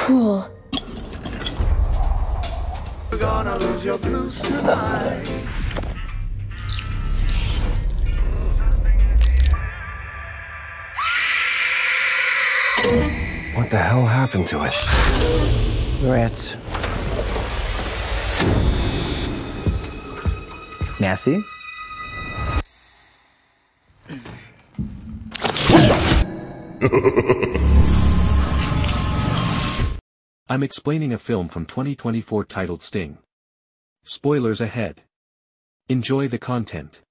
Cool. You're gonna lose your blues tonight. What the hell happened to it? Rats. Nasty? I'm explaining a film from 2024 titled Sting. Spoilers ahead. Enjoy the content.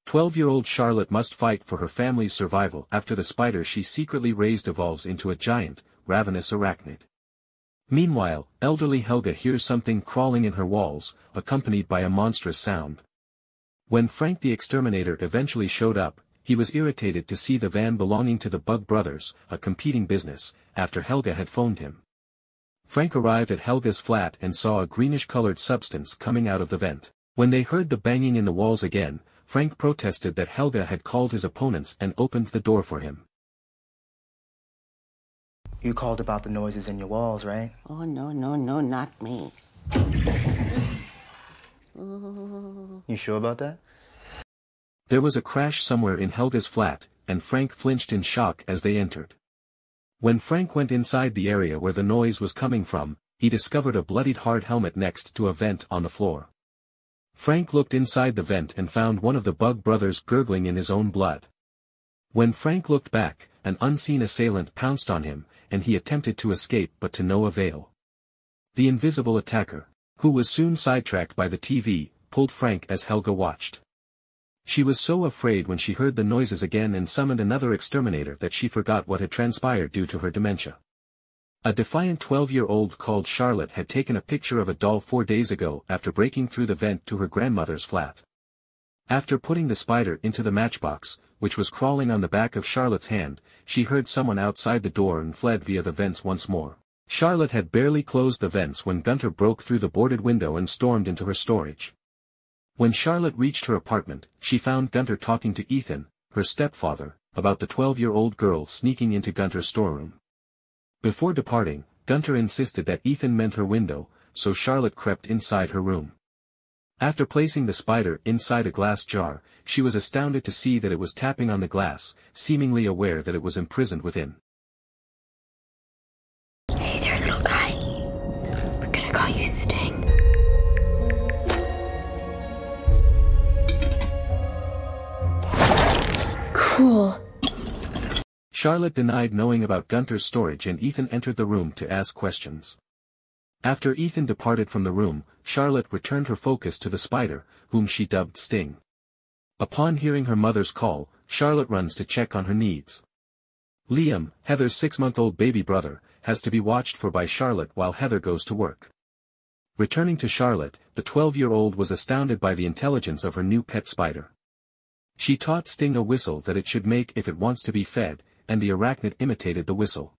12-year-old Charlotte must fight for her family's survival after the spider she secretly raised evolves into a giant, ravenous arachnid. Meanwhile, elderly Helga hears something crawling in her walls, accompanied by a monstrous sound. When Frank the Exterminator eventually showed up, he was irritated to see the van belonging to the Bug Brothers, a competing business, after Helga had phoned him. Frank arrived at Helga's flat and saw a greenish-colored substance coming out of the vent. When they heard the banging in the walls again, Frank protested that Helga had called his opponents and opened the door for him. You called about the noises in your walls, right? Oh, no, not me. You sure about that? There was a crash somewhere in Helga's flat, and Frank flinched in shock as they entered. When Frank went inside the area where the noise was coming from, he discovered a bloodied hard helmet next to a vent on the floor. Frank looked inside the vent and found one of the Bug Brothers gurgling in his own blood. When Frank looked back, an unseen assailant pounced on him, and he attempted to escape but to no avail. The invisible attacker, who was soon sidetracked by the TV, pulled Frank as Helga watched. She was so afraid when she heard the noises again and summoned another exterminator that she forgot what had transpired due to her dementia. A defiant 12-year-old called Charlotte had taken a picture of a doll 4 days ago after breaking through the vent to her grandmother's flat. After putting the spider into the matchbox, which was crawling on the back of Charlotte's hand, she heard someone outside the door and fled via the vents once more. Charlotte had barely closed the vents when Gunter broke through the boarded window and stormed into her storage. When Charlotte reached her apartment, she found Gunter talking to Ethan, her stepfather, about the 12-year-old girl sneaking into Gunter's storeroom. Before departing, Gunter insisted that Ethan meant her window, so Charlotte crept inside her room. After placing the spider inside a glass jar, she was astounded to see that it was tapping on the glass, seemingly aware that it was imprisoned within. Hey there, little guy. We're gonna call you Sting. Cool. Charlotte denied knowing about Gunter's storage and Ethan entered the room to ask questions. After Ethan departed from the room, Charlotte returned her focus to the spider, whom she dubbed Sting. Upon hearing her mother's call, Charlotte runs to check on her needs. Liam, Heather's 6-month-old baby brother, has to be watched for by Charlotte while Heather goes to work. Returning to Charlotte, the 12-year-old was astounded by the intelligence of her new pet spider. She taught Sting a whistle that it should make if it wants to be fed, and the arachnid imitated the whistle.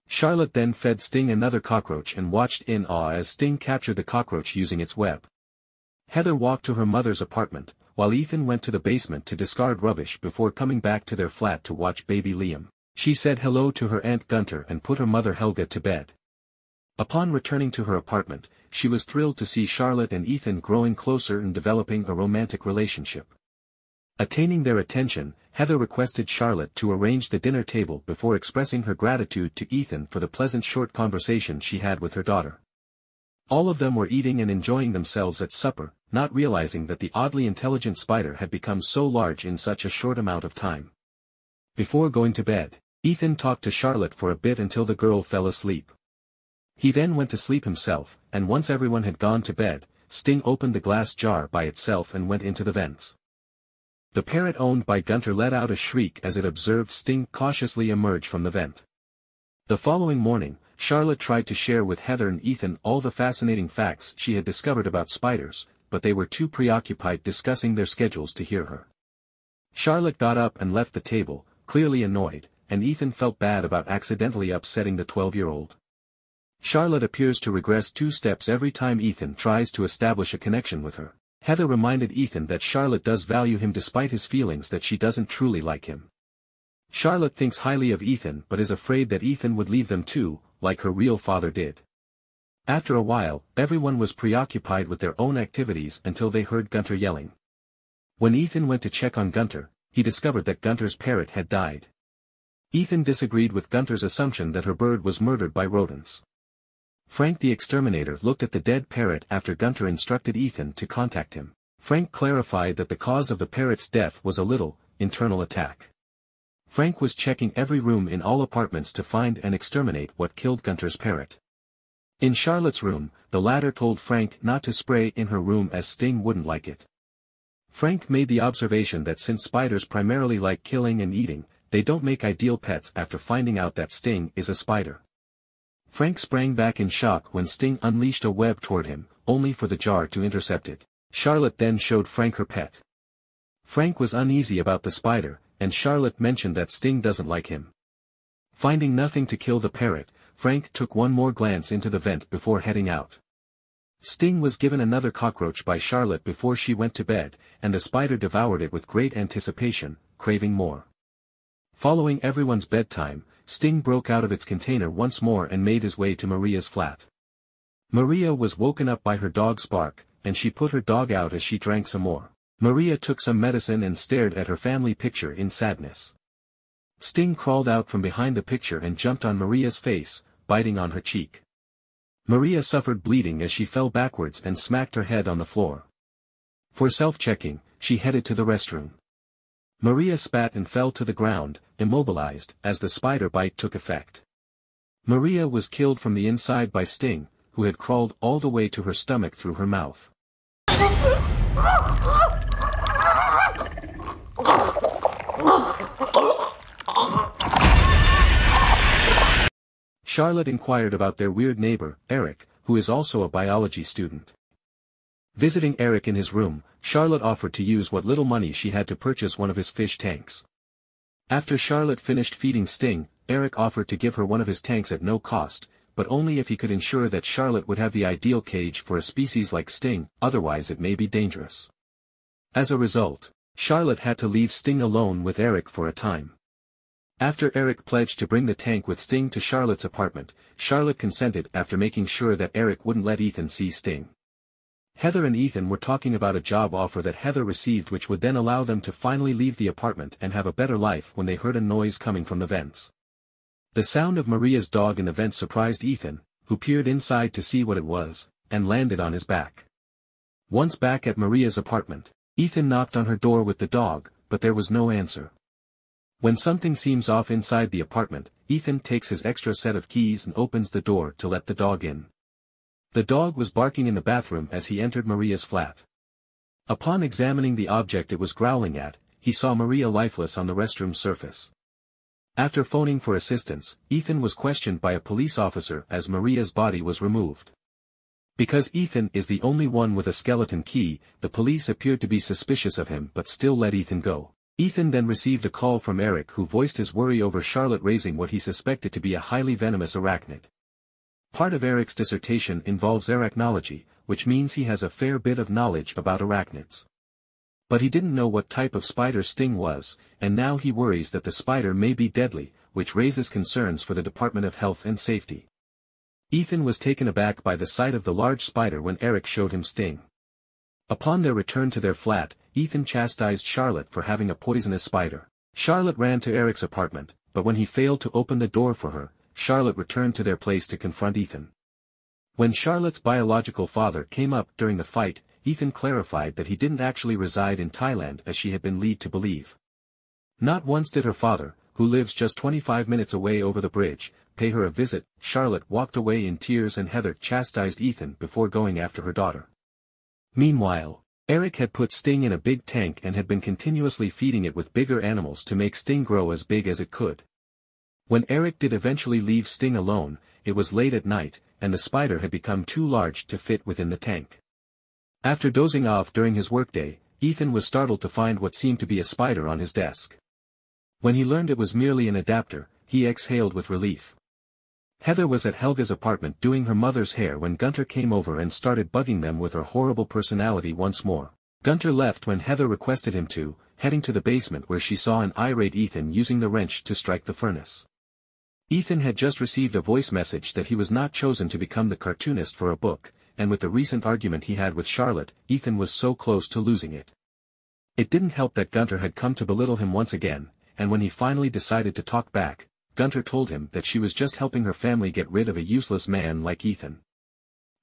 Charlotte then fed Sting another cockroach and watched in awe as Sting captured the cockroach using its web. Heather walked to her mother's apartment, while Ethan went to the basement to discard rubbish before coming back to their flat to watch baby Liam. She said hello to her aunt Gunter and put her mother Helga to bed. Upon returning to her apartment, she was thrilled to see Charlotte and Ethan growing closer and developing a romantic relationship. Attaining their attention, Heather requested Charlotte to arrange the dinner table before expressing her gratitude to Ethan for the pleasant short conversation she had with her daughter. All of them were eating and enjoying themselves at supper, not realizing that the oddly intelligent spider had become so large in such a short amount of time. Before going to bed, Ethan talked to Charlotte for a bit until the girl fell asleep. He then went to sleep himself, and once everyone had gone to bed, Sting opened the glass jar by itself and went into the vents. The parrot owned by Gunter let out a shriek as it observed Sting cautiously emerge from the vent. The following morning, Charlotte tried to share with Heather and Ethan all the fascinating facts she had discovered about spiders, but they were too preoccupied discussing their schedules to hear her. Charlotte got up and left the table, clearly annoyed, and Ethan felt bad about accidentally upsetting the 12-year-old. Charlotte appears to regress 2 steps every time Ethan tries to establish a connection with her. Heather reminded Ethan that Charlotte does value him despite his feelings that she doesn't truly like him. Charlotte thinks highly of Ethan but is afraid that Ethan would leave them too, like her real father did. After a while, everyone was preoccupied with their own activities until they heard Gunter yelling. When Ethan went to check on Gunter, he discovered that Gunter's parrot had died. Ethan disagreed with Gunter's assumption that her bird was murdered by rodents. Frank the exterminator looked at the dead parrot after Gunter instructed Ethan to contact him. Frank clarified that the cause of the parrot's death was a little, internal attack. Frank was checking every room in all apartments to find and exterminate what killed Gunter's parrot. In Charlotte's room, the latter told Frank not to spray in her room as Sting wouldn't like it. Frank made the observation that since spiders primarily like killing and eating, they don't make ideal pets after finding out that Sting is a spider. Frank sprang back in shock when Sting unleashed a web toward him, only for the jar to intercept it. Charlotte then showed Frank her pet. Frank was uneasy about the spider, and Charlotte mentioned that Sting doesn't like him. Finding nothing to kill the parrot, Frank took one more glance into the vent before heading out. Sting was given another cockroach by Charlotte before she went to bed, and the spider devoured it with great anticipation, craving more. Following everyone's bedtime, Sting broke out of its container once more and made his way to Maria's flat. Maria was woken up by her dog's bark, and she put her dog out as she drank some more. Maria took some medicine and stared at her family picture in sadness. Sting crawled out from behind the picture and jumped on Maria's face, biting on her cheek. Maria suffered bleeding as she fell backwards and smacked her head on the floor. For self-checking, she headed to the restroom. Maria spat and fell to the ground, immobilized, as the spider bite took effect. Maria was killed from the inside by Sting, who had crawled all the way to her stomach through her mouth. Charlotte inquired about their weird neighbor, Eric, who is also a biology student. Visiting Eric in his room, Charlotte offered to use what little money she had to purchase one of his fish tanks. After Charlotte finished feeding Sting, Eric offered to give her one of his tanks at no cost, but only if he could ensure that Charlotte would have the ideal cage for a species like Sting, otherwise it may be dangerous. As a result, Charlotte had to leave Sting alone with Eric for a time. After Eric pledged to bring the tank with Sting to Charlotte's apartment, Charlotte consented after making sure that Eric wouldn't let Ethan see Sting. Heather and Ethan were talking about a job offer that Heather received which would then allow them to finally leave the apartment and have a better life when they heard a noise coming from the vents. The sound of Maria's dog in the vent surprised Ethan, who peered inside to see what it was, and landed on his back. Once back at Maria's apartment, Ethan knocked on her door with the dog, but there was no answer. When something seems off inside the apartment, Ethan takes his extra set of keys and opens the door to let the dog in. The dog was barking in the bathroom as he entered Maria's flat. Upon examining the object it was growling at, he saw Maria lifeless on the restroom surface. After phoning for assistance, Ethan was questioned by a police officer as Maria's body was removed. Because Ethan is the only one with a skeleton key, the police appeared to be suspicious of him but still let Ethan go. Ethan then received a call from Eric who voiced his worry over Charlotte raising what he suspected to be a highly venomous arachnid. Part of Eric's dissertation involves arachnology, which means he has a fair bit of knowledge about arachnids. But he didn't know what type of spider Sting was, and now he worries that the spider may be deadly, which raises concerns for the Department of Health and Safety. Ethan was taken aback by the sight of the large spider when Eric showed him Sting. Upon their return to their flat, Ethan chastised Charlotte for having a poisonous spider. Charlotte ran to Eric's apartment, but when he failed to open the door for her, Charlotte returned to their place to confront Ethan. When Charlotte's biological father came up during the fight, Ethan clarified that he didn't actually reside in Thailand as she had been led to believe. Not once did her father, who lives just 25 minutes away over the bridge, pay her a visit. Charlotte walked away in tears and Heather chastised Ethan before going after her daughter. Meanwhile, Eric had put Sting in a big tank and had been continuously feeding it with bigger animals to make Sting grow as big as it could. When Eric did eventually leave Sting alone, it was late at night, and the spider had become too large to fit within the tank. After dozing off during his workday, Ethan was startled to find what seemed to be a spider on his desk. When he learned it was merely an adapter, he exhaled with relief. Heather was at Helga's apartment doing her mother's hair when Gunter came over and started bugging them with her horrible personality once more. Gunter left when Heather requested him to, heading to the basement where she saw an irate Ethan using the wrench to strike the furnace. Ethan had just received a voice message that he was not chosen to become the cartoonist for a book, and with the recent argument he had with Charlotte, Ethan was so close to losing it. It didn't help that Gunter had come to belittle him once again, and when he finally decided to talk back, Gunter told him that she was just helping her family get rid of a useless man like Ethan.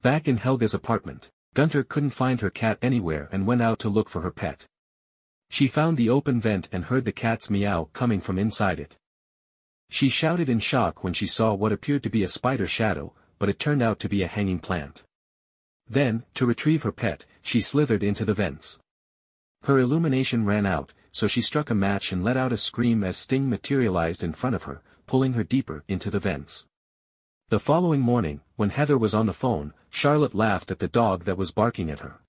Back in Helga's apartment, Gunter couldn't find her cat anywhere and went out to look for her pet. She found the open vent and heard the cat's meow coming from inside it. She shouted in shock when she saw what appeared to be a spider shadow, but it turned out to be a hanging plant. Then, to retrieve her pet, she slithered into the vents. Her illumination ran out, so she struck a match and let out a scream as Sting materialized in front of her, pulling her deeper into the vents. The following morning, when Heather was on the phone, Charlotte laughed at the dog that was barking at her.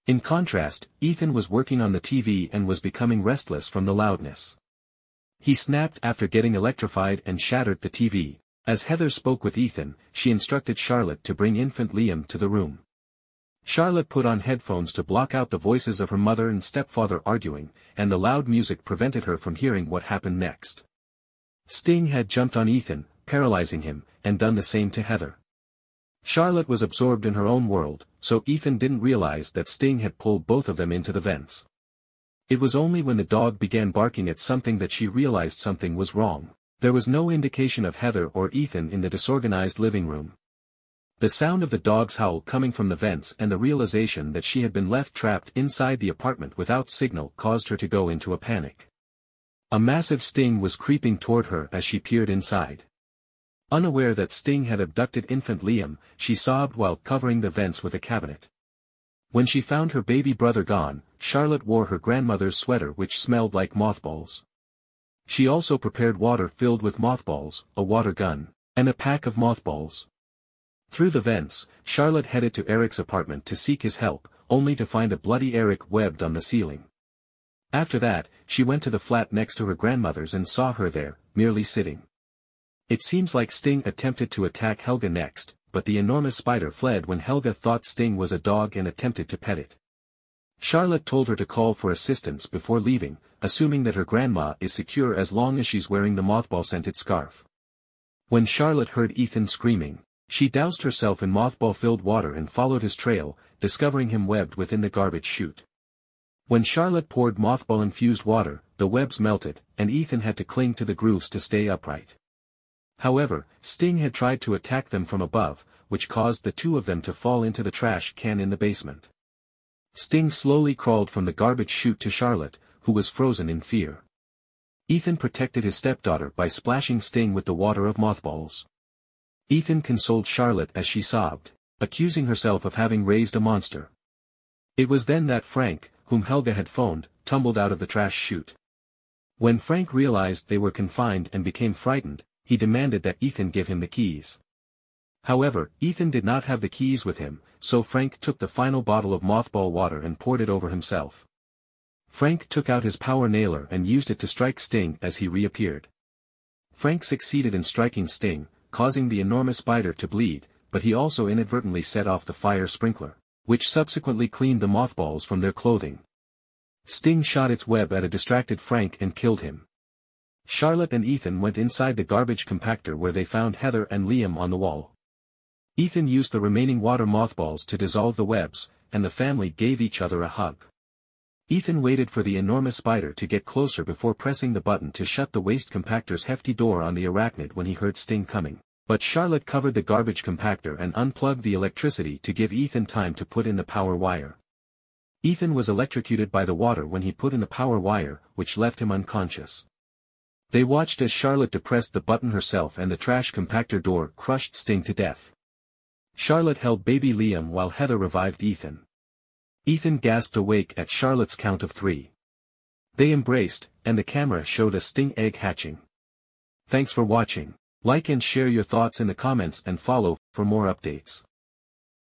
In contrast, Ethan was working on the TV and was becoming restless from the loudness. He snapped after getting electrified and shattered the TV. As Heather spoke with Ethan, she instructed Charlotte to bring infant Liam to the room. Charlotte put on headphones to block out the voices of her mother and stepfather arguing, and the loud music prevented her from hearing what happened next. Sting had jumped on Ethan, paralyzing him, and done the same to Heather. Charlotte was absorbed in her own world, so Ethan didn't realize that Sting had pulled both of them into the vents. It was only when the dog began barking at something that she realized something was wrong. There was no indication of Heather or Ethan in the disorganized living room. The sound of the dog's howl coming from the vents and the realization that she had been left trapped inside the apartment without signal caused her to go into a panic. A massive Sting was creeping toward her as she peered inside. Unaware that Sting had abducted infant Liam, she sobbed while covering the vents with a cabinet. When she found her baby brother gone, Charlotte wore her grandmother's sweater which smelled like mothballs. She also prepared water filled with mothballs, a water gun, and a pack of mothballs. Through the vents, Charlotte headed to Eric's apartment to seek his help, only to find a bloody Eric webbed on the ceiling. After that, she went to the flat next to her grandmother's and saw her there, merely sitting. It seems like Sting attempted to attack Helga next, but the enormous spider fled when Helga thought Sting was a dog and attempted to pet it. Charlotte told her to call for assistance before leaving, assuming that her grandma is secure as long as she's wearing the mothball-scented scarf. When Charlotte heard Ethan screaming, she doused herself in mothball-filled water and followed his trail, discovering him webbed within the garbage chute. When Charlotte poured mothball-infused water, the webs melted, and Ethan had to cling to the grooves to stay upright. However, Sting had tried to attack them from above, which caused the two of them to fall into the trash can in the basement. Sting slowly crawled from the garbage chute to Charlotte, who was frozen in fear. Ethan protected his stepdaughter by splashing Sting with the water of mothballs. Ethan consoled Charlotte as she sobbed, accusing herself of having raised a monster. It was then that Frank, whom Helga had phoned, tumbled out of the trash chute. When Frank realized they were confined and became frightened, he demanded that Ethan give him the keys. However, Ethan did not have the keys with him, so Frank took the final bottle of mothball water and poured it over himself. Frank took out his power nailer and used it to strike Sting as he reappeared. Frank succeeded in striking Sting, causing the enormous spider to bleed, but he also inadvertently set off the fire sprinkler, which subsequently cleaned the mothballs from their clothing. Sting shot its web at a distracted Frank and killed him. Charlotte and Ethan went inside the garbage compactor where they found Heather and Liam on the wall. Ethan used the remaining water mothballs to dissolve the webs, and the family gave each other a hug. Ethan waited for the enormous spider to get closer before pressing the button to shut the waste compactor's hefty door on the arachnid when he heard Sting coming, but Charlotte covered the garbage compactor and unplugged the electricity to give Ethan time to put in the power wire. Ethan was electrocuted by the water when he put in the power wire, which left him unconscious. They watched as Charlotte depressed the button herself and the trash compactor door crushed Sting to death. Charlotte held baby Liam while Heather revived Ethan. Ethan gasped awake at Charlotte's count of 3. They embraced, and the camera showed a Sting egg hatching. Thanks for watching. Like and share your thoughts in the comments and follow for more updates.